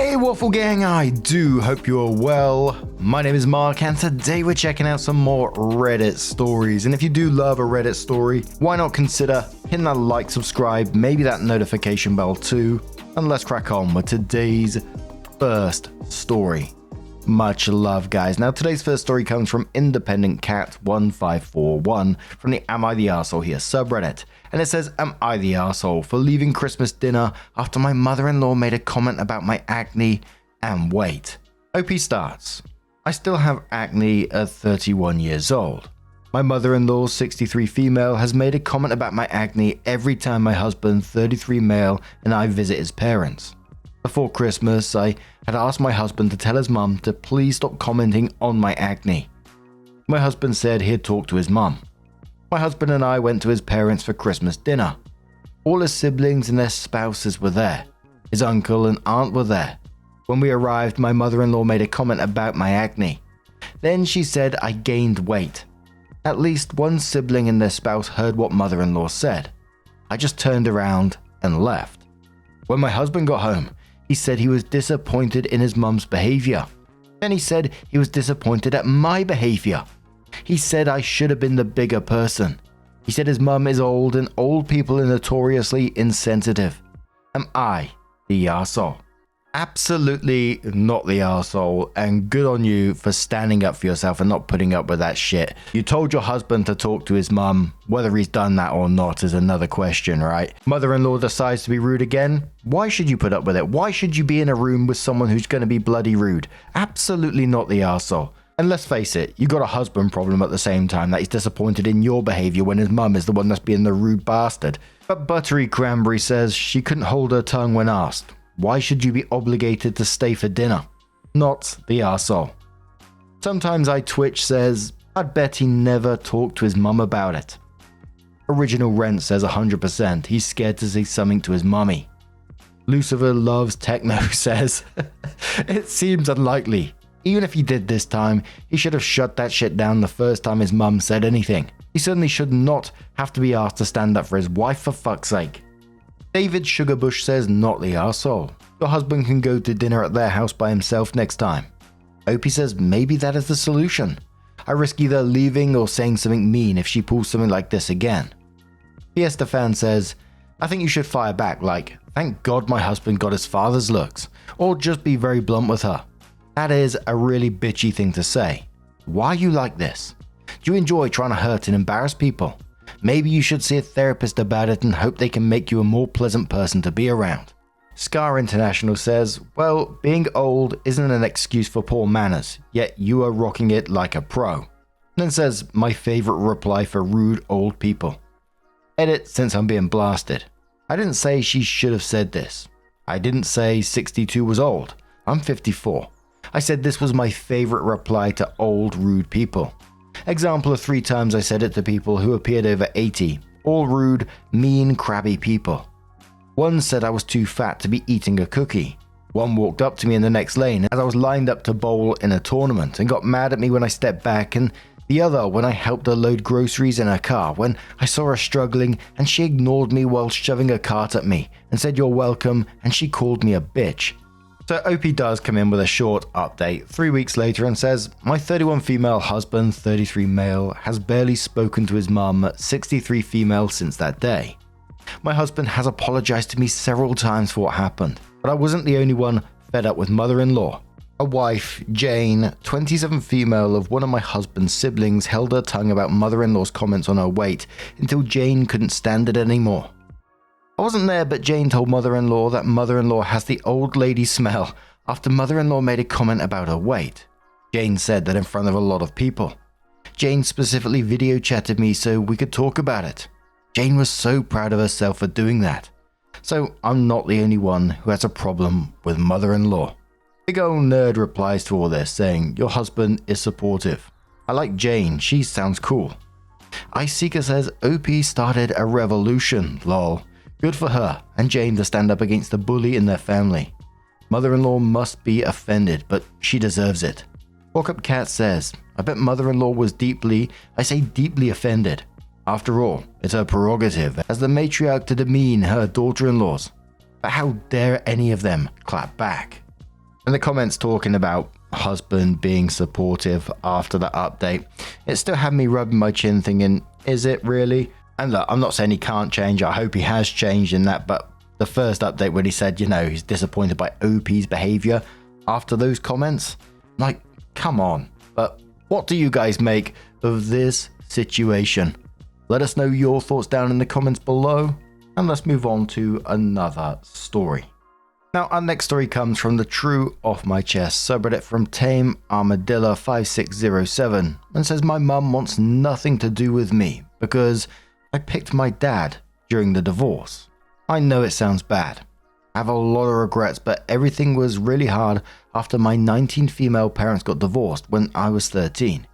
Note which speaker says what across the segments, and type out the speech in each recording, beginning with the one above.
Speaker 1: Hey Waffle Gang, I do hope you are well. My name is Mark and today we're checking out some more Reddit stories. And if you do love a Reddit story, why not consider hitting that like, subscribe, maybe that notification bell too. And let's crack on with today's first story. Much love, guys. Now today's first story comes from Independent Cat 1541 from the Am I the Arsehole Here subreddit. And it says, am I the arsehole for leaving Christmas dinner after my mother-in-law made a comment about my acne and weight? OP starts. I still have acne at 31 years old. My mother-in-law, 63 female, has made a comment about my acne every time my husband, 33 male, and I visit his parents. Before Christmas, I had asked my husband to tell his mum to please stop commenting on my acne. My husband said he'd talk to his mum. My husband and I went to his parents for Christmas dinner. All his siblings and their spouses were there. His uncle and aunt were there. When we arrived, my mother-in-law made a comment about my acne. Then she said I gained weight. At least one sibling and their spouse heard what mother-in-law said. I just turned around and left. When my husband got home, he said he was disappointed in his mum's behavior. Then he said he was disappointed at my behavior. He said I should have been the bigger person. He said his mum is old and old people are notoriously insensitive. Am I the arsehole? Absolutely not the arsehole, and good on you for standing up for yourself and not putting up with that shit. You told your husband to talk to his mum. Whether he's done that or not is another question, right? Mother-in-law decides to be rude again. Why should you put up with it? Why should you be in a room with someone who's going to be bloody rude? Absolutely not the arsehole. And let's face it, you got a husband problem at the same time that he's disappointed in your behavior when his mum is the one that's being the rude bastard. But Buttery Cranberry says she couldn't hold her tongue when asked. Why should you be obligated to stay for dinner? Not the arsehole. Sometimes I Twitch says, I'd bet he never talked to his mum about it. Original Rent says 100%, he's scared to say something to his mummy. Lucifer Loves Techno says, it seems unlikely. Even if he did this time, he should have shut that shit down the first time his mum said anything. He certainly should not have to be asked to stand up for his wife for fuck's sake. David Sugarbush says not the arsehole. Your husband can go to dinner at their house by himself next time. Opie says maybe that is the solution. I risk either leaving or saying something mean if she pulls something like this again. Fiesta Fan says, I think you should fire back like, thank God my husband got his father's looks, or just be very blunt with her. That is a really bitchy thing to say. Why are you like this? Do you enjoy trying to hurt and embarrass people? Maybe you should see a therapist about it and hope they can make you a more pleasant person to be around. Scar International says, well, being old isn't an excuse for poor manners, yet you are rocking it like a pro. And then says, my favorite reply for rude old people. Edit since I'm being blasted. I didn't say she should have said this. I didn't say 62 was old. I'm 54. I said this was my favorite reply to old rude people. Example of 3 times I said it to people who appeared over 80. All rude, mean, crabby people. One said I was too fat to be eating a cookie. One walked up to me in the next lane as I was lined up to bowl in a tournament and got mad at me when I stepped back, and the other when I helped her load groceries in her car when I saw her struggling and she ignored me while shoving a cart at me and said you're welcome, and she called me a bitch. So OP does come in with a short update 3 weeks later and says, my 31 female husband, 33 male, has barely spoken to his mum, 63 female since that day. My husband has apologized to me several times for what happened, but I wasn't the only one fed up with mother-in-law. A wife, Jane, 27 female of one of my husband's siblings, held her tongue about mother-in-law's comments on her weight until Jane couldn't stand it anymore. I wasn't there, but Jane told mother-in-law that mother-in-law has the old lady smell after mother-in-law made a comment about her weight. Jane said that in front of a lot of people. Jane specifically video chatted me so we could talk about it. Jane was so proud of herself for doing that. So I'm not the only one who has a problem with mother-in-law. Big ol' nerd replies to all this saying, your husband is supportive. I like Jane, she sounds cool. iSeeker says OP started a revolution, lol. Good for her and Jane to stand up against the bully in their family. Mother-in-law must be offended, but she deserves it. Walk Up Cat says, I bet mother-in-law was deeply offended. After all, it's her prerogative as the matriarch to demean her daughter-in-laws. But how dare any of them clap back? And the comments talking about husband being supportive after that update, it still had me rubbing my chin thinking, is it really? And look, I'm not saying he can't change. I hope he has changed in that, but the first update when he said, he's disappointed by OP's behavior after those comments, like, come on. But what do you guys make of this situation? Let us know your thoughts down in the comments below, and let's move on to another story. Now, our next story comes from the True Off My Chest subreddit from Tame Armadillo 5607 and says, my mum wants nothing to do with me because I picked my dad during the divorce. I know it sounds bad. I have a lot of regrets, but everything was really hard after my 19 female parents got divorced when I was 13.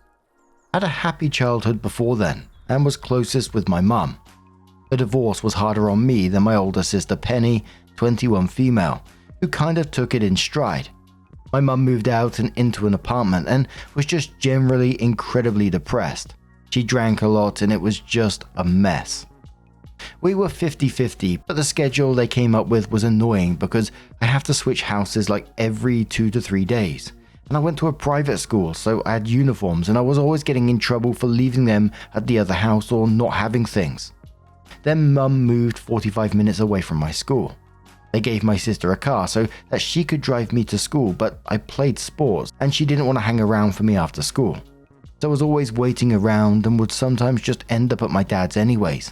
Speaker 1: I had a happy childhood before then and was closest with my mum. The divorce was harder on me than my older sister Penny, 21 female, who kind of took it in stride. My mum moved out and into an apartment and was just generally incredibly depressed. She drank a lot and it was just a mess. We were 50-50, but the schedule they came up with was annoying because I have to switch houses like every 2 to 3 days. And I went to a private school, so I had uniforms and I was always getting in trouble for leaving them at the other house or not having things. Then mum moved 45 minutes away from my school. They gave my sister a car so that she could drive me to school, but I played sports and she didn't want to hang around for me after school. So I was always waiting around and would sometimes just end up at my dad's anyways.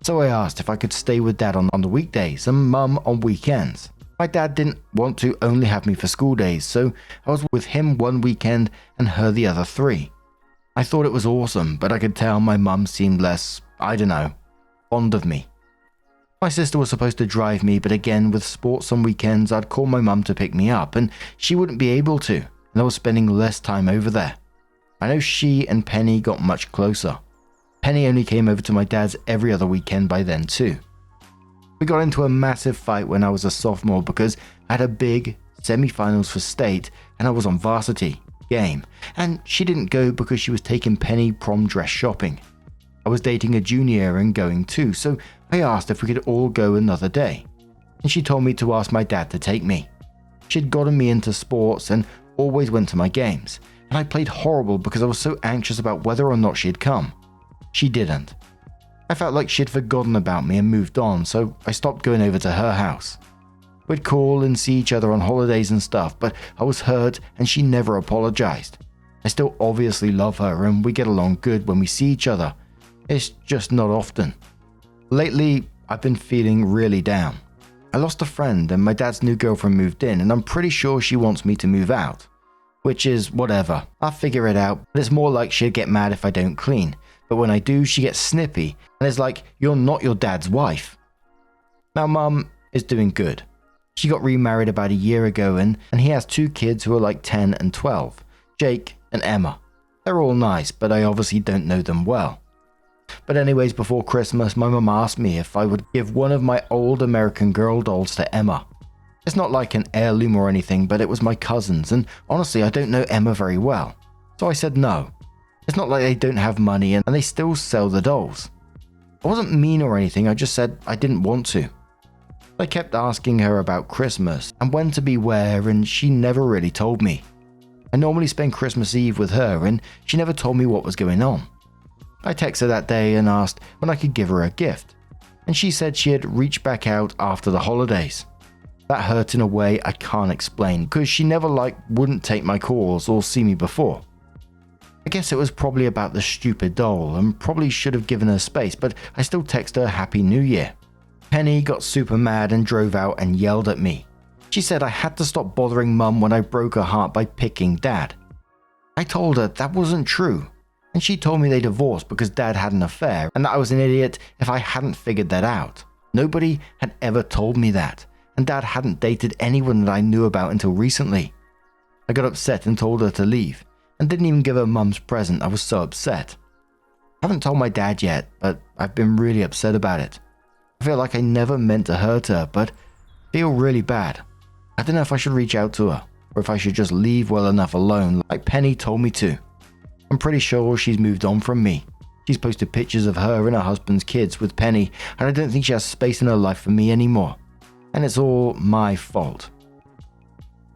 Speaker 1: So I asked if I could stay with dad on the weekdays and mum on weekends. My dad didn't want to only have me for school days, so I was with him one weekend and her the other 3. I thought it was awesome, but I could tell my mum seemed less, fond of me. My sister was supposed to drive me, but again, with sports on weekends, I'd call my mum to pick me up, and she wouldn't be able to, and I was spending less time over there. I know she and Penny got much closer. Penny only came over to my dad's every other weekend by then too. We got into a massive fight when I was a sophomore because I had a big semi-finals for state and I was on varsity game, and she didn't go because she was taking Penny prom dress shopping. I was dating a junior and going too, so I asked if we could all go another day, and she told me to ask my dad to take me. She'd gotten me into sports and always went to my games, and I played horrible because I was so anxious about whether or not she'd come. She didn't. I felt like she'd forgotten about me and moved on, so I stopped going over to her house. We'd call and see each other on holidays and stuff, but I was hurt and she never apologized. I still obviously love her and we get along good when we see each other. It's just not often. Lately, I've been feeling really down. I lost a friend and my dad's new girlfriend moved in and I'm pretty sure she wants me to move out. Which is whatever, I'll figure it out, but it's more like she'll get mad if I don't clean. But when I do, she gets snippy and is like, you're not your dad's wife. Now mum is doing good. She got remarried about a year ago and he has 2 kids who are like 10 and 12, Jake and Emma. They're all nice, but I obviously don't know them well. But anyways, before Christmas, my mum asked me if I would give one of my old American Girl dolls to Emma. It's not like an heirloom or anything, but it was my cousin's, and honestly, I don't know Emma very well. So I said no. It's not like they don't have money and they still sell the dolls. I wasn't mean or anything, I just said I didn't want to. I kept asking her about Christmas and when to be where, and she never really told me. I normally spend Christmas Eve with her and she never told me what was going on. I texted her that day and asked when I could give her a gift, and she said she had reached back out after the holidays. That hurt in a way I can't explain because she never wouldn't take my calls or see me before. I guess it was probably about the stupid doll and probably should have given her space, but I still text her Happy New Year. Penny got super mad and drove out and yelled at me. She said I had to stop bothering mum when I broke her heart by picking dad. I told her that wasn't true, and she told me they divorced because dad had an affair and that I was an idiot if I hadn't figured that out. Nobody had ever told me that, and dad hadn't dated anyone that I knew about until recently. I got upset and told her to leave, and didn't even give her mum's present. I was so upset. I haven't told my dad yet, but I've been really upset about it. I feel like I never meant to hurt her, but I feel really bad. I don't know if I should reach out to her, or if I should just leave well enough alone like Penny told me to. I'm pretty sure she's moved on from me. She's posted pictures of her and her husband's kids with Penny, and I don't think she has space in her life for me anymore. And it's all my fault.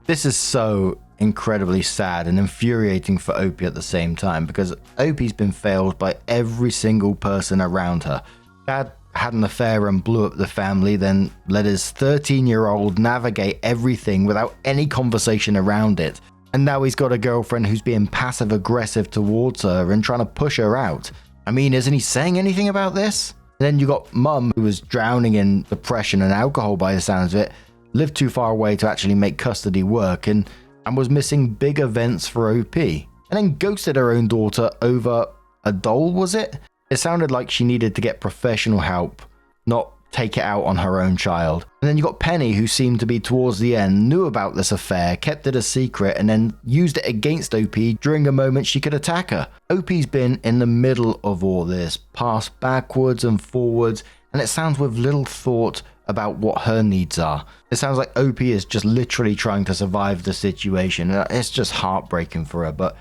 Speaker 1: This is so incredibly sad and infuriating for Opie at the same time, because Opie's been failed by every single person around her. Dad had an affair and blew up the family, then let his 13-year-old navigate everything without any conversation around it. And now he's got a girlfriend who's being passive aggressive towards her and trying to push her out. I mean, isn't he saying anything about this? And then you got Mum, who was drowning in depression and alcohol by the sounds of it, lived too far away to actually make custody work, and was missing big events for OP. And then ghosted her own daughter over a doll, was it? It sounded like she needed to get professional help, not take it out on her own child. And then you got Penny, who seemed to be towards the end, knew about this affair, kept it a secret, and then used it against OP during a moment she could attack her. OP's been in the middle of all this, passed backwards and forwards, and it sounds with little thought about what her needs are. It sounds like OP is just literally trying to survive the situation. It's just heartbreaking for her, but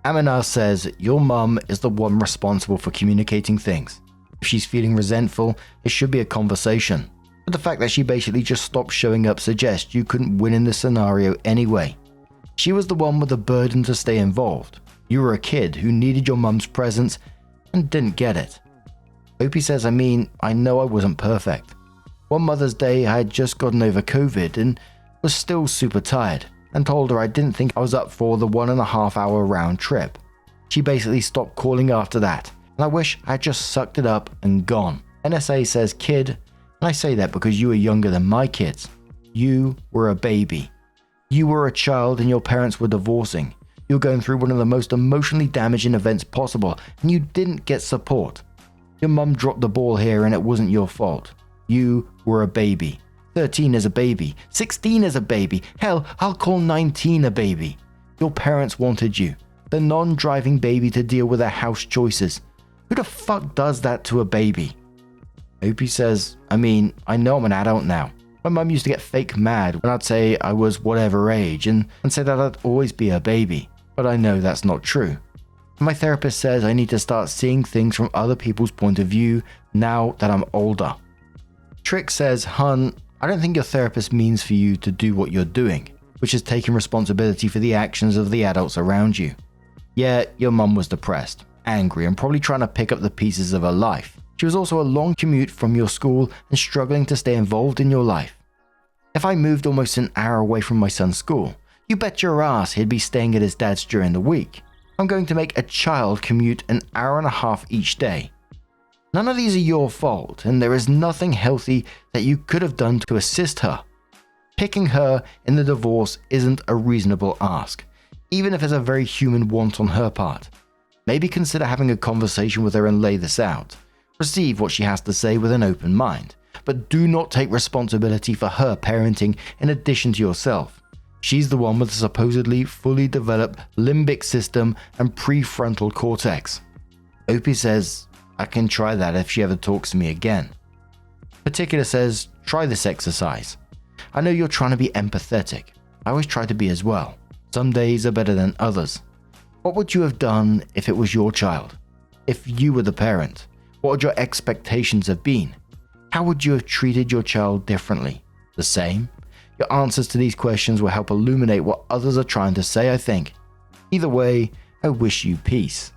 Speaker 1: Aminar says your mum is the one responsible for communicating things. If she's feeling resentful, it should be a conversation. But the fact that she basically just stopped showing up suggests you couldn't win in this scenario anyway. She was the one with the burden to stay involved. You were a kid who needed your mum's presence and didn't get it. Opie says, I know I wasn't perfect. One Mother's Day, I had just gotten over COVID and was still super tired, and told her I didn't think I was up for the 1.5 hour round trip. She basically stopped calling after that, and I wish I had just sucked it up and gone. NSA says kid, and I say that because you were younger than my kids. You were a baby. You were a child and your parents were divorcing. You were going through one of the most emotionally damaging events possible, and you didn't get support. Your mum dropped the ball here and it wasn't your fault. You were a baby. 13 is a baby. 16 is a baby. Hell, I'll call 19 a baby. Your parents wanted you, the non-driving baby, to deal with their house choices. Who the fuck does that to a baby? Opie says, I know I'm an adult now. My mum used to get fake mad when I'd say I was whatever age and say that I'd always be a baby. But I know that's not true. My therapist says I need to start seeing things from other people's point of view now that I'm older. Trick says, Hun, I don't think your therapist means for you to do what you're doing, which is taking responsibility for the actions of the adults around you. Yeah, your mum was depressed, angry, and probably trying to pick up the pieces of her life. She was also a long commute from your school and struggling to stay involved in your life. If I moved almost an hour away from my son's school, you bet your ass he'd be staying at his dad's during the week. I'm going to make a child commute an hour and a half each day. None of these are your fault, and there is nothing healthy that you could have done to assist her. Picking her in the divorce isn't a reasonable ask, even if it's a very human want on her part. Maybe consider having a conversation with her and lay this out. Receive what she has to say with an open mind, but do not take responsibility for her parenting in addition to yourself. She's the one with the supposedly fully developed limbic system and prefrontal cortex. Opie says, I can try that if she ever talks to me again. Particular says, try this exercise. I know you're trying to be empathetic. I always try to be as well. Some days are better than others. What would you have done if it was your child? If you were the parent, what would your expectations have been? How would you have treated your child differently? The same? Your answers to these questions will help illuminate what others are trying to say, I think. Either way, I wish you peace.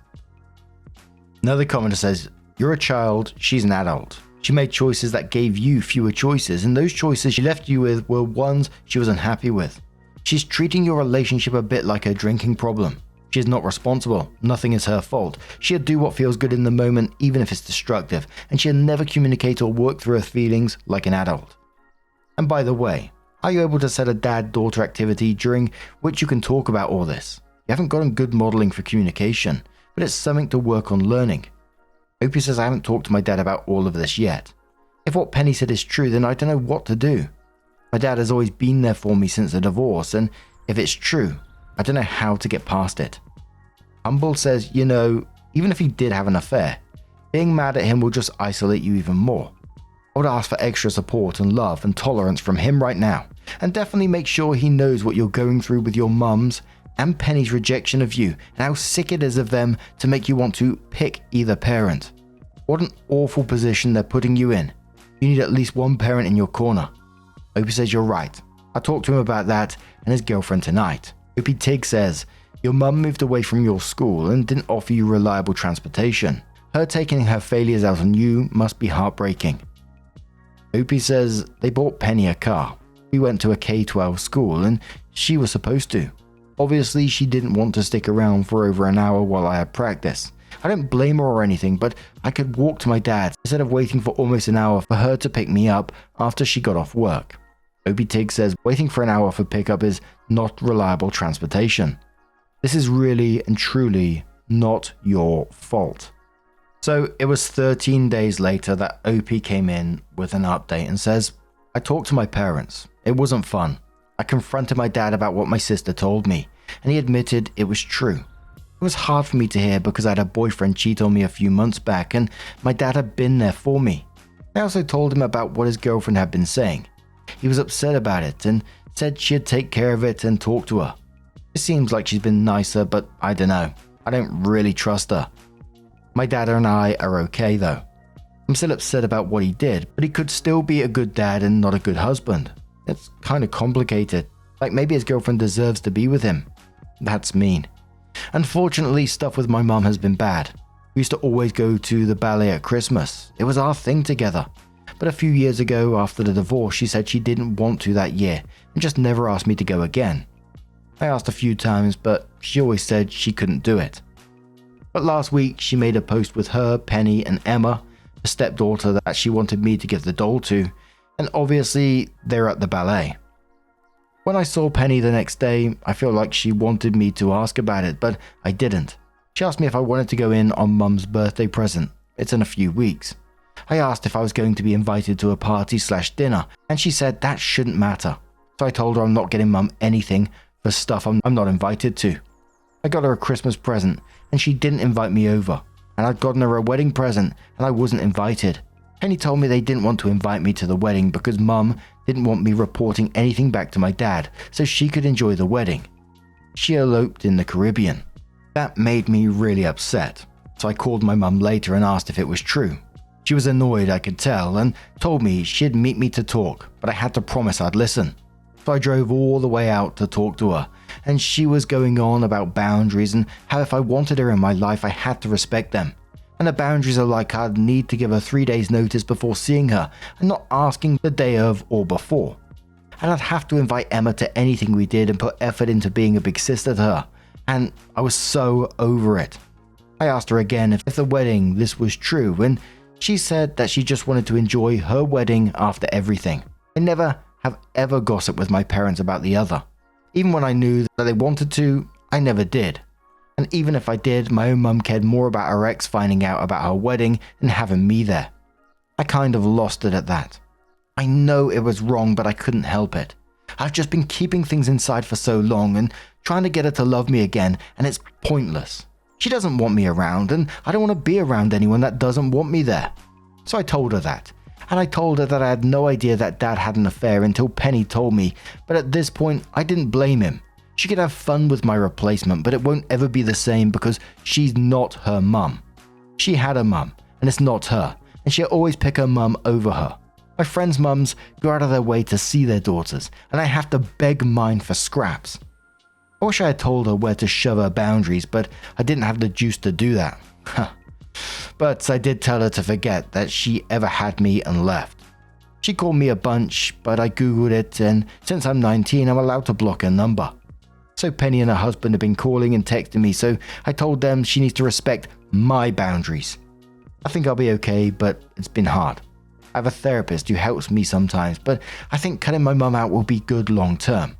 Speaker 1: Another commenter says, you're a child, she's an adult. She made choices that gave you fewer choices, and those choices she left you with were ones she was unhappy with. She's treating your relationship a bit like a drinking problem. She is not responsible. Nothing is her fault. She'll do what feels good in the moment, even if it's destructive, and she'll never communicate or work through her feelings like an adult. And by the way, are you able to set a dad-daughter activity during which you can talk about all this? You haven't gotten good modeling for communication, but it's something to work on learning. Opie says I haven't talked to my dad about all of this yet. If what Penny said is true, then I don't know what to do. My dad has always been there for me since the divorce, and if it's true, I don't know how to get past it. Humble says, even if he did have an affair, being mad at him will just isolate you even more. I would ask for extra support and love and tolerance from him right now, and definitely make sure he knows what you're going through with your mum's and Penny's rejection of you, and how sick it is of them to make you want to pick either parent. What an awful position they're putting you in. You need at least one parent in your corner. Opie says you're right. I'll talk to him about that and his girlfriend tonight. Opie Tig says, your mum moved away from your school and didn't offer you reliable transportation. Her taking her failures out on you must be heartbreaking. Opie says they bought Penny a car. We went to a K-12 school and she was supposed to. Obviously, she didn't want to stick around for over an hour while I had practice. I don't blame her or anything, but I could walk to my dad's instead of waiting for almost an hour for her to pick me up after she got off work. Opie Tig says waiting for an hour for pickup is not reliable transportation. This is really and truly not your fault. So it was 13 days later that Opie came in with an update and says, I talked to my parents. It wasn't fun. I confronted my dad about what my sister told me, and he admitted it was true. It was hard for me to hear because I had a boyfriend cheat on me a few months back and my dad had been there for me. I also told him about what his girlfriend had been saying. He was upset about it and said she'd take care of it and talk to her. It seems like she's been nicer, but I don't know. I don't really trust her. My dad and I are okay though. I'm still upset about what he did, but he could still be a good dad and not a good husband. It's kind of complicated. Like maybe his girlfriend deserves to be with him. That's mean. Unfortunately, stuff with my mum has been bad. We used to always go to the ballet at Christmas. It was our thing together. But a few years ago, after the divorce, she said she didn't want to that year and just never asked me to go again. I asked a few times, but she always said she couldn't do it. But last week, she made a post with her, Penny, and Emma, a stepdaughter that she wanted me to give the doll to, and obviously, they're at the ballet. When I saw Penny the next day, I feel like she wanted me to ask about it, but I didn't. She asked me if I wanted to go in on Mum's birthday present. It's in a few weeks. I asked if I was going to be invited to a party/dinner, and she said that shouldn't matter. So I told her I'm not getting Mum anything for stuff I'm not invited to. I got her a Christmas present, and she didn't invite me over. And I'd gotten her a wedding present, and I wasn't invited. Penny told me they didn't want to invite me to the wedding because Mum didn't want me reporting anything back to my dad so she could enjoy the wedding. She eloped in the Caribbean. That made me really upset, so I called my mum later and asked if it was true. She was annoyed, I could tell, and told me she'd meet me to talk, but I had to promise I'd listen. So I drove all the way out to talk to her, and she was going on about boundaries and how if I wanted her in my life I had to respect them. And the boundaries are like I'd need to give her 3 days notice before seeing her and not asking the day of or before. And I'd have to invite Emma to anything we did and put effort into being a big sister to her. And I was so over it. I asked her again if the wedding this was true, and she said that she just wanted to enjoy her wedding after everything. I never have ever gossiped with my parents about the other. Even when I knew that they wanted to, I never did. And even if I did, my own mum cared more about her ex finding out about her wedding than having me there. I kind of lost it at that. I know it was wrong, but I couldn't help it. I've just been keeping things inside for so long and trying to get her to love me again, and it's pointless. She doesn't want me around, and I don't want to be around anyone that doesn't want me there. So I told her that. And I told her that I had no idea that Dad had an affair until Penny told me, but at this point, I didn't blame him. She could have fun with my replacement, but it won't ever be the same because she's not her mum. She had a mum, and it's not her, and she'll always pick her mum over her. My friends' mums go out of their way to see their daughters, and I have to beg mine for scraps. I wish I had told her where to shove her boundaries, but I didn't have the juice to do that. But I did tell her to forget that she ever had me and left. She called me a bunch, but I googled it, and since I'm 19, I'm allowed to block her number. So Penny and her husband have been calling and texting me, so I told them she needs to respect my boundaries. I think I'll be okay, but it's been hard. I have a therapist who helps me sometimes, but I think cutting my mum out will be good long term.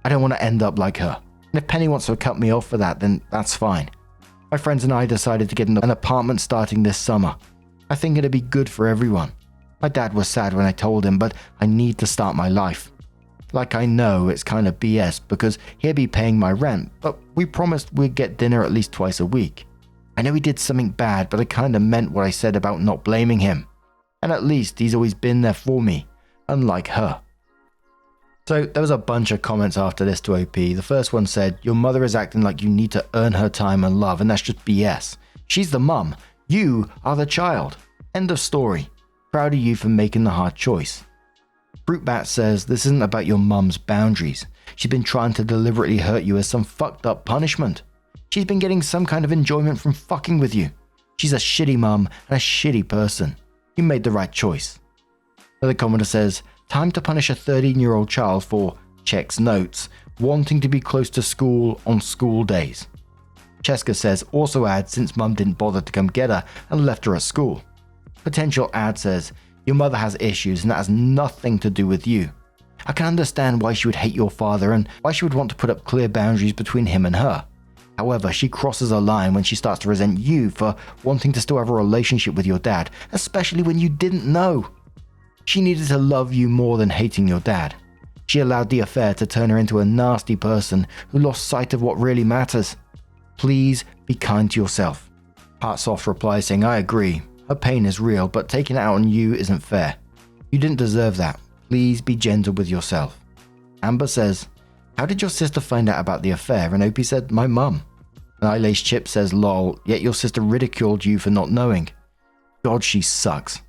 Speaker 1: I don't want to end up like her. And if Penny wants to cut me off for that, then that's fine. My friends and I decided to get an apartment starting this summer. I think it'd be good for everyone. My dad was sad when I told him, but I need to start my life. Like I know it's kind of BS because he'll be paying my rent, but we promised we'd get dinner at least twice a week. I know he did something bad, but I kind of meant what I said about not blaming him. And at least he's always been there for me, unlike her. So there was a bunch of comments after this to OP. The first one said, your mother is acting like you need to earn her time and love, and that's just BS. She's the mum. You are the child. End of story. Proud of you for making the hard choice. Fruit Bat says this isn't about your mum's boundaries. She's been trying to deliberately hurt you as some fucked up punishment. She's been getting some kind of enjoyment from fucking with you. She's a shitty mum and a shitty person. You made the right choice. Another commenter says, time to punish a 13-year-old child for, checks notes, wanting to be close to school on school days. Cheska says, also add since mum didn't bother to come get her and left her at school. Potential ad says, your mother has issues and that has nothing to do with you. I can understand why she would hate your father and why she would want to put up clear boundaries between him and her. However, she crosses a line when she starts to resent you for wanting to still have a relationship with your dad, especially when you didn't know. She needed to love you more than hating your dad. She allowed the affair to turn her into a nasty person who lost sight of what really matters. Please be kind to yourself. Heartsoft replies saying, I agree. Her pain is real, but taking it out on you isn't fair. You didn't deserve that. Please be gentle with yourself. Amber says, how did your sister find out about the affair? And Opie said, my mum. And Eyelace Chip says, lol, yet your sister ridiculed you for not knowing. God, she sucks.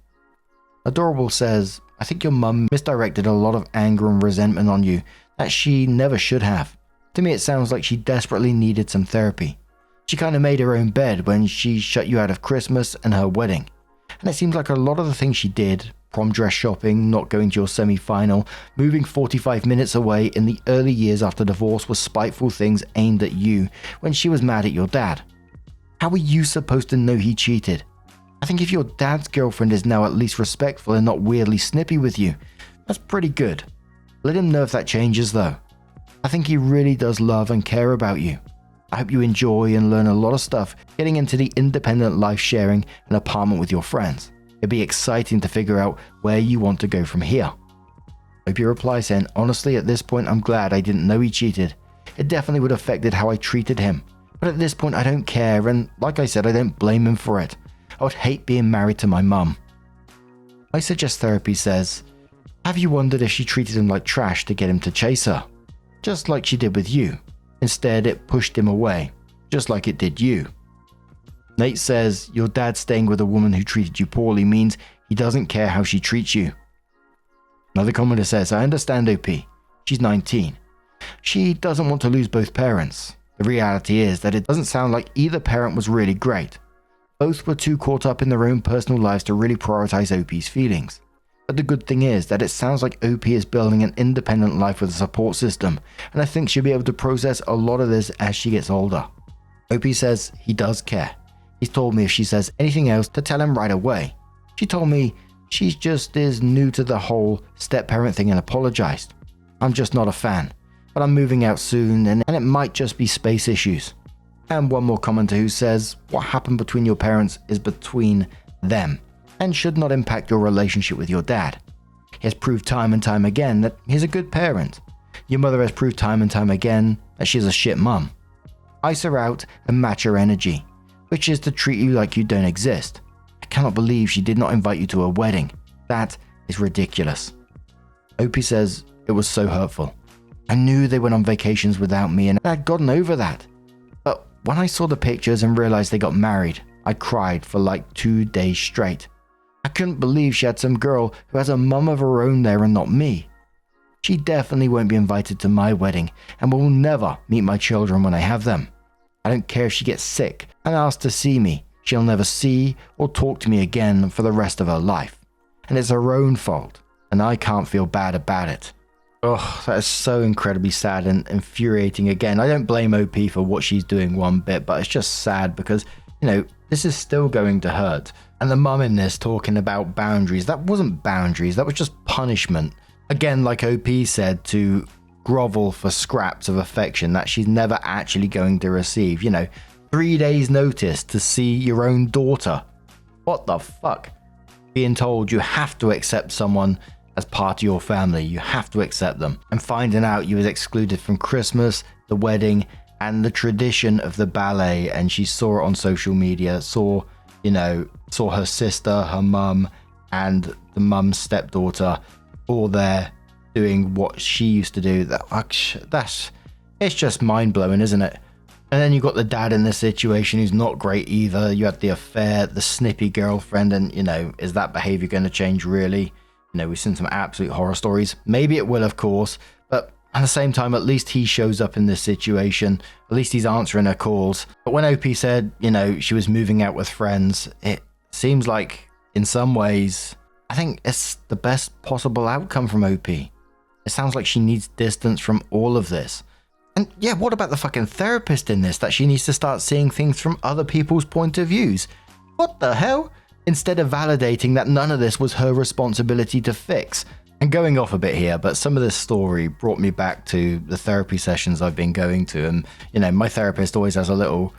Speaker 1: Adorable says, I think your mum misdirected a lot of anger and resentment on you that she never should have. To me, it sounds like she desperately needed some therapy. She kind of made her own bed when she shut you out of Christmas and her wedding. And it seems like a lot of the things she did, prom dress shopping, not going to your semi-final, moving 45 minutes away in the early years after divorce, were spiteful things aimed at you when she was mad at your dad. How were you supposed to know he cheated? I think if your dad's girlfriend is now at least respectful and not weirdly snippy with you, that's pretty good. Let him know if that changes though. I think he really does love and care about you. I hope you enjoy and learn a lot of stuff getting into the independent life sharing an apartment with your friends. It'd be exciting to figure out where you want to go from here. Hope your reply saying, honestly at this point I'm glad I didn't know he cheated. It definitely would have affected how I treated him. But at this point I don't care and like I said I don't blame him for it. I would hate being married to my mum. I Suggest Therapy says, have you wondered if she treated him like trash to get him to chase her? Just like she did with you. Instead, it pushed him away, just like it did you. Nate says, your dad staying with a woman who treated you poorly means he doesn't care how she treats you. Another commenter says, I understand OP. She's 19. She doesn't want to lose both parents. The reality is that it doesn't sound like either parent was really great. Both were too caught up in their own personal lives to really prioritize OP's feelings. But the good thing is that it sounds like OP is building an independent life with a support system, and I think she'll be able to process a lot of this as she gets older. OP says he does care. He's told me if she says anything else to tell him right away. She told me she just is new to the whole step-parent thing and apologized. I'm just not a fan, but I'm moving out soon and it might just be space issues. And one more commenter who says what happened between your parents is between them and should not impact your relationship with your dad. He has proved time and time again that he's a good parent. Your mother has proved time and time again that she's a shit mum. Ice her out and match her energy, which is to treat you like you don't exist. I cannot believe she did not invite you to a wedding. That is ridiculous. Opie says it was so hurtful. I knew they went on vacations without me and I had gotten over that. But when I saw the pictures and realized they got married, I cried for like 2 days straight. I couldn't believe she had some girl who has a mum of her own there and not me. She definitely won't be invited to my wedding and will never meet my children when I have them. I don't care if she gets sick and asks to see me. She'll never see or talk to me again for the rest of her life. And it's her own fault, and I can't feel bad about it. Oh, that is so incredibly sad and infuriating. Again, I don't blame OP for what she's doing one bit, but it's just sad because, this is still going to hurt. And the mum in this talking about boundaries, that wasn't boundaries, that was just punishment. Again, like OP said, to grovel for scraps of affection that she's never actually going to receive. 3 days notice to see your own daughter. What the fuck? Being told you have to accept someone as part of your family, you have to accept them. And finding out you was excluded from Christmas, the wedding, and the tradition of the ballet, and she saw it on social media, saw her sister, her mum, and the mum's stepdaughter all there doing what she used to do. It's just mind-blowing, isn't it? And then you got the dad in this situation who's not great either. You had the affair, the snippy girlfriend, and is that behavior going to change really? We've seen some absolute horror stories. Maybe it will, of course, but at the same time, at least he shows up in this situation. At least he's answering her calls. But when OP said, she was moving out with friends, it seems like in some ways, I think it's the best possible outcome from OP. It sounds like she needs distance from all of this. And yeah, what about the fucking therapist in this, that she needs to start seeing things from other people's point of views? What the hell? Instead of validating that none of this was her responsibility to fix. And going off a bit here, but some of this story brought me back to the therapy sessions I've been going to. And, my therapist always has a little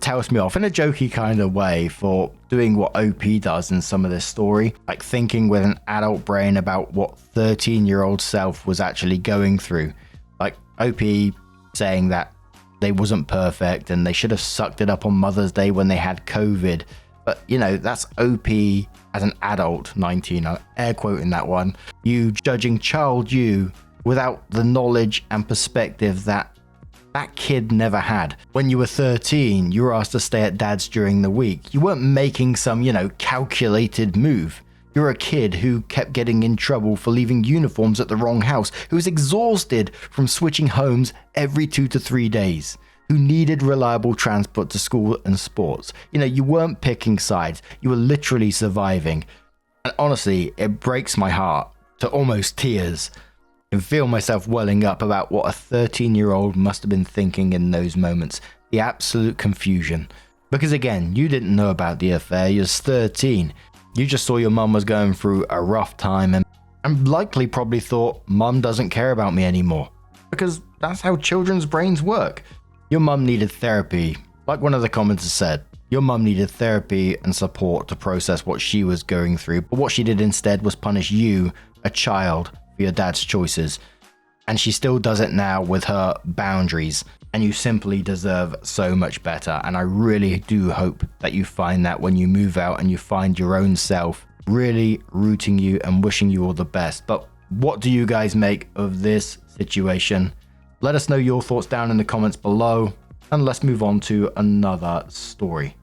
Speaker 1: tells me off in a jokey kind of way for doing what OP does in some of this story, like thinking with an adult brain about what 13-year-old self was actually going through. Like OP saying that they wasn't perfect and they should have sucked it up on Mother's Day when they had COVID. But, that's OP as an adult, 19, I'm air quoting that one, you judging child you without the knowledge and perspective that kid never had. When you were 13, you were asked to stay at dad's during the week. You weren't making some, calculated move. You're a kid who kept getting in trouble for leaving uniforms at the wrong house, who was exhausted from switching homes every 2 to 3 days, who needed reliable transport to school and sports. You weren't picking sides. You were literally surviving. And honestly, it breaks my heart to almost tears. I can feel myself welling up about what a 13-year-old must have been thinking in those moments. The absolute confusion. Because again, you didn't know about the affair. You're 13. You just saw your mum was going through a rough time and likely probably thought, Mum doesn't care about me anymore. Because that's how children's brains work. Your mum needed therapy. Like one of the commenters said, your mum needed therapy and support to process what she was going through. But what she did instead was punish you, a child, for your dad's choices. And she still does it now with her boundaries. And you simply deserve so much better. And I really do hope that you find that when you move out and you find your own self. Really rooting you and wishing you all the best. But what do you guys make of this situation? Let us know your thoughts down in the comments below. And let's move on to another story.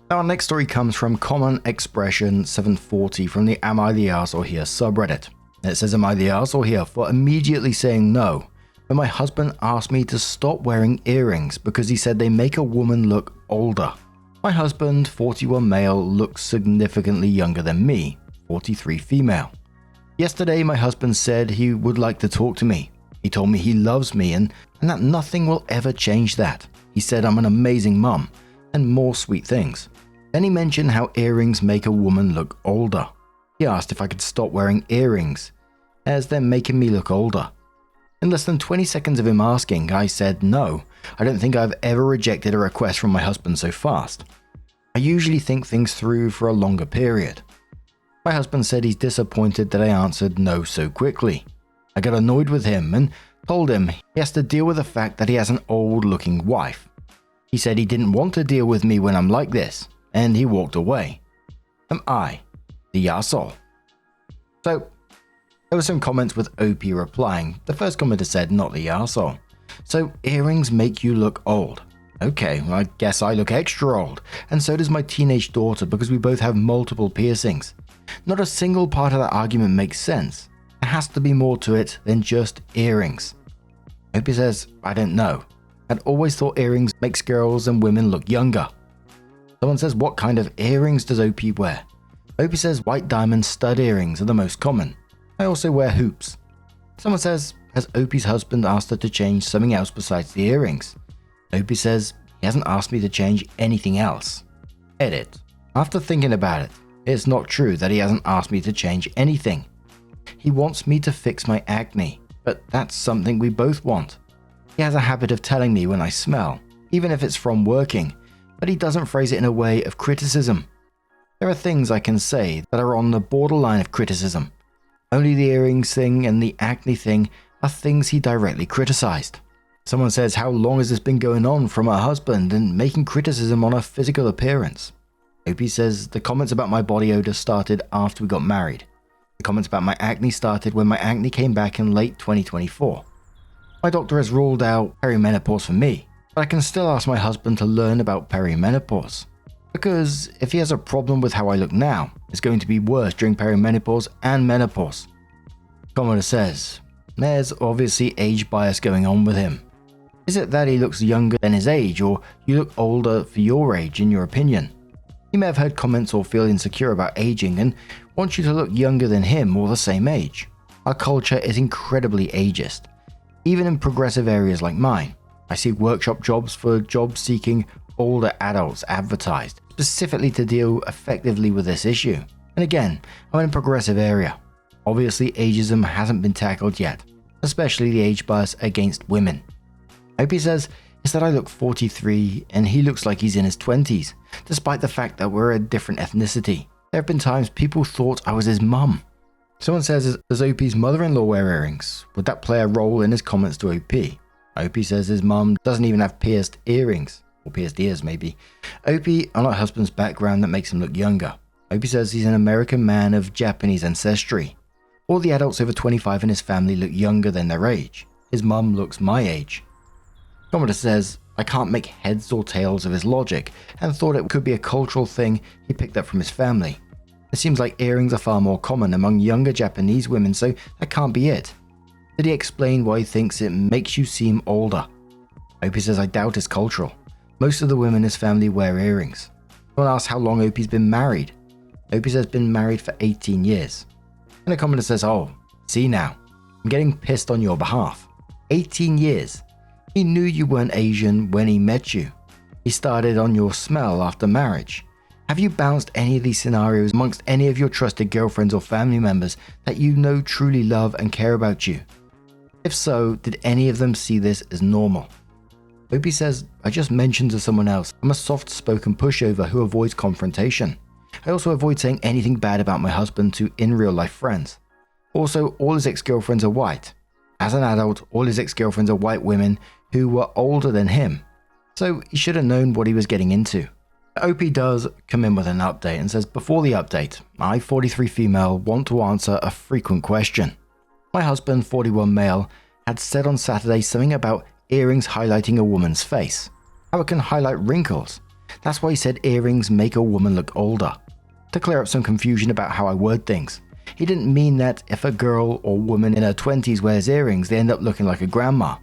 Speaker 1: Now, our next story comes from Common Expression 740 from the Am I the Arsehole Here subreddit. It says, am I the arsehole here for immediately saying no when my husband asked me to stop wearing earrings because he said they make a woman look older? My husband, 41 male, looks significantly younger than me, 43 female. Yesterday, my husband said he would like to talk to me. He told me he loves me and that nothing will ever change that. He said I'm an amazing mum and more sweet things. Then he mentioned how earrings make a woman look older. He asked if I could stop wearing earrings, as they're making me look older. In less than 20 seconds of him asking, I said no. I don't think I've ever rejected a request from my husband so fast. I usually think things through for a longer period. My husband said he's disappointed that I answered no so quickly. I got annoyed with him and told him he has to deal with the fact that he has an old-looking wife. He said he didn't want to deal with me when I'm like this, and he walked away. Am I the arsehole? So, there were some comments with OP replying. The first commenter said, not the arsehole. So, earrings make you look old. Okay, well, I guess I look extra old, and so does my teenage daughter because we both have multiple piercings. Not a single part of that argument makes sense. There has to be more to it than just earrings. OP says, I don't know. I'd always thought earrings makes girls and women look younger. Someone says, what kind of earrings does OP wear? OP says white diamond stud earrings are the most common. I also wear hoops. Someone says, has OP's husband asked her to change something else besides the earrings? OP says, he hasn't asked me to change anything else. Edit. After thinking about it, it's not true that he hasn't asked me to change anything. He wants me to fix my acne, but that's something we both want. He has a habit of telling me when I smell, even if it's from working, but he doesn't phrase it in a way of criticism. There are things I can say that are on the borderline of criticism. Only the earrings thing and the acne thing are things he directly criticized. Someone says, how long has this been going on from her husband and making criticism on her physical appearance? OP says, the comments about my body odor started after we got married. The comments about my acne started when my acne came back in late 2024. My doctor has ruled out perimenopause for me, but I can still ask my husband to learn about perimenopause. Because if he has a problem with how I look now, It's going to be worse during perimenopause and menopause. Commenter says, there's obviously age bias going on with him. Is it that he looks younger than his age, or you look older for your age in your opinion? He may have heard comments or feel insecure about aging and wants you to look younger than him or the same age. Our culture is incredibly ageist, even in progressive areas like mine. I see workshop jobs for job-seeking older adults advertised, specifically to deal effectively with this issue. And again, I'm in a progressive area. Obviously, ageism hasn't been tackled yet, especially the age bias against women. Opie says, is that I look 43 and he looks like he's in his 20s, despite the fact that we're a different ethnicity. There have been times people thought I was his mum. Someone says, does Opie's mother-in-law wear earrings? Would that play a role in his comments to Opie? Opie says his mum doesn't even have pierced earrings, or pierced ears maybe. Opie, unlike her husband's background that makes him look younger. Opie says he's an American man of Japanese ancestry. All the adults over 25 in his family look younger than their age. His mum looks my age. Commenter says, I can't make heads or tails of his logic, and thought it could be a cultural thing he picked up from his family. It seems like earrings are far more common among younger Japanese women, so that can't be it. Did he explain why he thinks it makes you seem older? Opie says, I doubt it's cultural. Most of the women in his family wear earrings. Someone asks how long Opie's been married. Opie says been married for 18 years. And a commenter says, oh, see now, I'm getting pissed on your behalf. 18 years. He knew you weren't Asian when he met you. He started on your smell after marriage. Have you bounced any of these scenarios amongst any of your trusted girlfriends or family members that you know truly love and care about you? If so, did any of them see this as normal? Opie says, I just mentioned to someone else, I'm a soft-spoken pushover who avoids confrontation. I also avoid saying anything bad about my husband to in real-life friends. Also, all his ex-girlfriends are white. As an adult, all his ex-girlfriends are white women who were older than him. So he should have known what he was getting into. Opie does come in with an update and says, before the update, I, 43 female, want to answer a frequent question. My husband, 41 male, had said on Saturday something about earrings highlighting a woman's face. How it can highlight wrinkles. That's why he said earrings make a woman look older. To clear up some confusion about how I word things. He didn't mean that if a girl or woman in her 20s wears earrings, they end up looking like a grandma.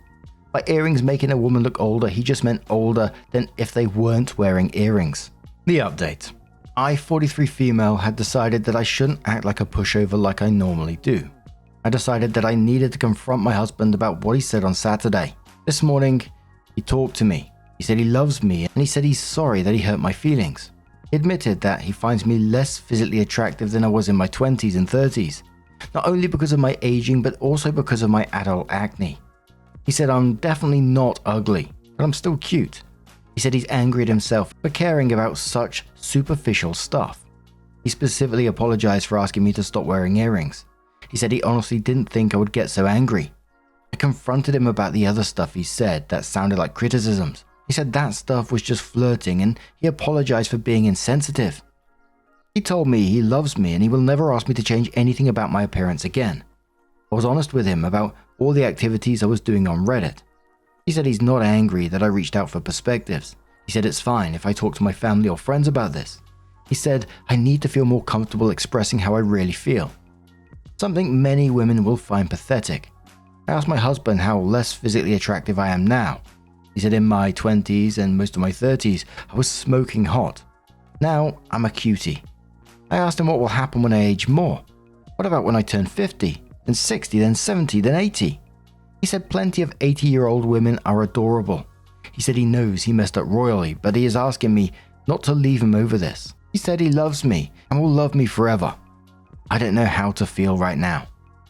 Speaker 1: By earrings making a woman look older, he just meant older than if they weren't wearing earrings. The update. I, 43 female, had decided that I shouldn't act like a pushover like I normally do. I decided that I needed to confront my husband about what he said on Saturday. This morning, he talked to me. He said he loves me and he said he's sorry that he hurt my feelings. He admitted that he finds me less physically attractive than I was in my 20s and 30s. Not only because of my aging, but also because of my adult acne. He said I'm definitely not ugly, but I'm still cute. He said he's angry at himself for caring about such superficial stuff. He specifically apologized for asking me to stop wearing earrings. He said he honestly didn't think I would get so angry. I confronted him about the other stuff he said that sounded like criticisms. He said that stuff was just flirting and he apologized for being insensitive. He told me he loves me and he will never ask me to change anything about my appearance again. I was honest with him about all the activities I was doing on Reddit. He said he's not angry that I reached out for perspectives. He said it's fine if I talk to my family or friends about this. He said I need to feel more comfortable expressing how I really feel. Something many women will find pathetic. I asked my husband how less physically attractive I am now. He said in my 20s and most of my 30s, I was smoking hot. Now I'm a cutie. I asked him what will happen when I age more. What about when I turn 50, then 60, then 70, then 80? He said plenty of 80-year-old women are adorable. He said he knows he messed up royally, but he is asking me not to leave him over this. He said he loves me and will love me forever. I don't know how to feel right now.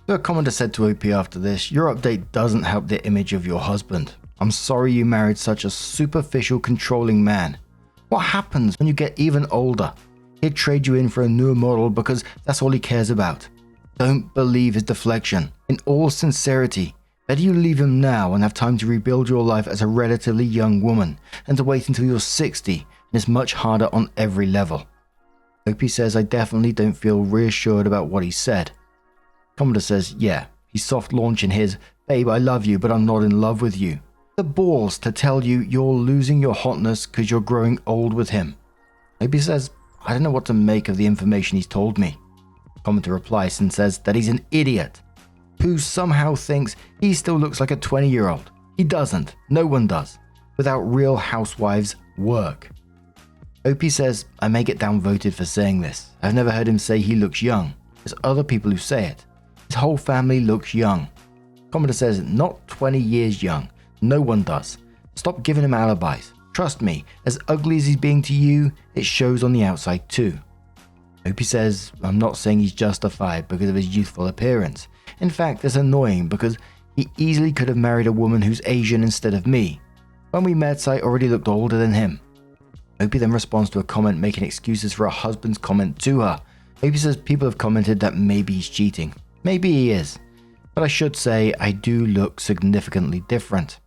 Speaker 1: So a commenter said to OP after this, your update doesn't help the image of your husband. I'm sorry you married such a superficial, controlling man. What happens when you get even older? He'd trade you in for a newer model because that's all he cares about. Don't believe his deflection. In all sincerity, better you leave him now and have time to rebuild your life as a relatively young woman than to wait until you're 60 and it's much harder on every level. OP says I definitely don't feel reassured about what he said. Commenter says, yeah, he's soft launching his, babe I love you but I'm not in love with you. The balls to tell you you're losing your hotness because you're growing old with him. OP says, I don't know what to make of the information he's told me. Commenter replies and says that he's an idiot who somehow thinks he still looks like a 20-year-old. He doesn't. No one does. Without Real Housewives work. Opie says, I may get downvoted for saying this. I've never heard him say he looks young. There's other people who say it. His whole family looks young. Commenter says, not 20 years young. No one does. Stop giving him alibis. Trust me, as ugly as he's being to you, it shows on the outside too. Opie says, I'm not saying he's justified because of his youthful appearance. In fact, it's annoying because he easily could have married a woman who's Asian instead of me. When we met, I already looked older than him. Opie then responds to a comment making excuses for her husband's comment to her. Opie says people have commented that maybe he's cheating. Maybe he is. But I should say I do look significantly different.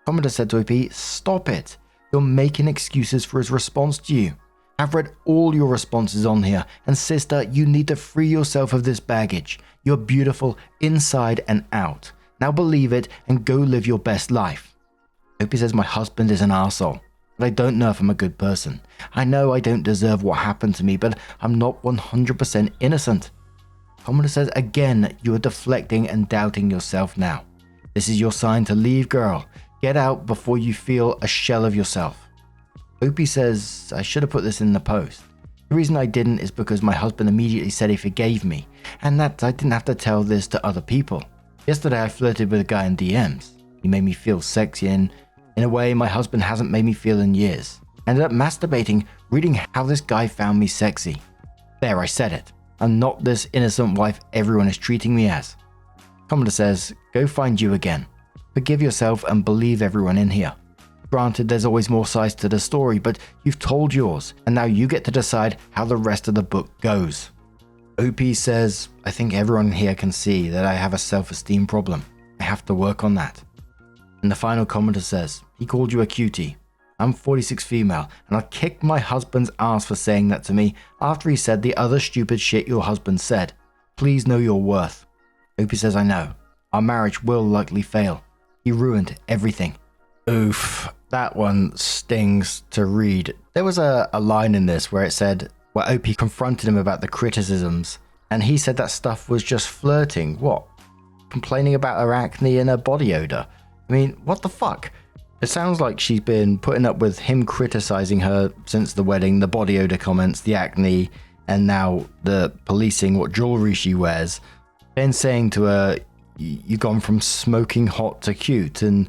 Speaker 1: Commenter said to Opie, stop it. You're making excuses for his response to you. I've read all your responses on here, and sister, you need to free yourself of this baggage. You're beautiful inside and out. Now believe it and go live your best life. Opie says my husband is an arsehole, but I don't know if I'm a good person. I know I don't deserve what happened to me, but I'm not 100% innocent. Commenter says again, you are deflecting and doubting yourself now. This is your sign to leave, girl. Get out before you feel a shell of yourself. Opie says, I should have put this in the post. The reason I didn't is because my husband immediately said he forgave me, and that I didn't have to tell this to other people. Yesterday I flirted with a guy in DMs. He made me feel sexy and in a way my husband hasn't made me feel in years. I ended up masturbating, reading how this guy found me sexy. There, I said it. I'm not this innocent wife everyone is treating me as. Commenter says, go find you again. Forgive yourself and believe everyone in here. Granted, there's always more sides to the story, but you've told yours, and now you get to decide how the rest of the book goes. OP says, I think everyone here can see that I have a self-esteem problem. I have to work on that. And the final commenter says, he called you a cutie. I'm 46 female, and I kicked my husband's ass for saying that to me after he said the other stupid shit your husband said. Please know your worth. OP says, I know. Our marriage will likely fail. He ruined everything. Oof, that one stings to read. There was a line in this where it said, where OP confronted him about the criticisms, and he said that stuff was just flirting. What? Complaining about her acne and her body odor? I mean, what the fuck? It sounds like she's been putting up with him criticizing her since the wedding, the body odor comments, the acne, and now the policing what jewelry she wears. Then saying to her, you've gone from smoking hot to cute, and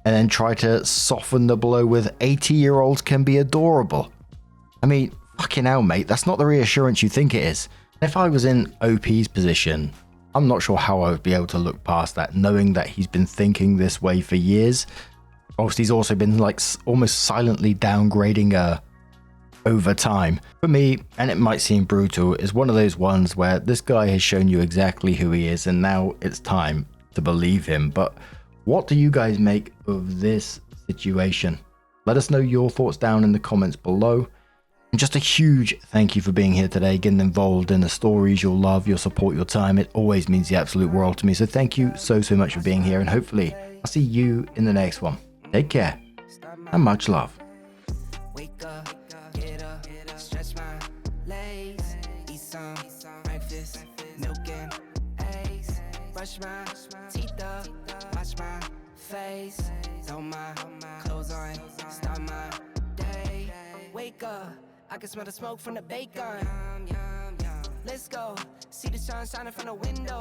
Speaker 1: then try to soften the blow with 80-year-olds can be adorable. I mean, fucking hell, mate, that's not the reassurance you think it is. If I was in OP's position, I'm not sure how I would be able to look past that, knowing that he's been thinking this way for years. Obviously, he's also been like almost silently downgrading her over time. For me, and it might seem brutal, is one of those ones where this guy has shown you exactly who he is, and now it's time to believe him. But what do you guys make of this situation? Let us know your thoughts down in the comments below. And just a huge thank you for being here today, getting involved in the stories, your love, your support, your time. It always means the absolute world to me. So thank you so much for being here, and hopefully I'll see you in the next one. Take care and much love.
Speaker 2: Wake up, get up, stretch my legs, eat some breakfast, milk and eggs, brush my teeth up, wash my face, throw my clothes on, start my day. Wake up, I can smell the smoke from the bacon. Let's go, see the sun shining from the window.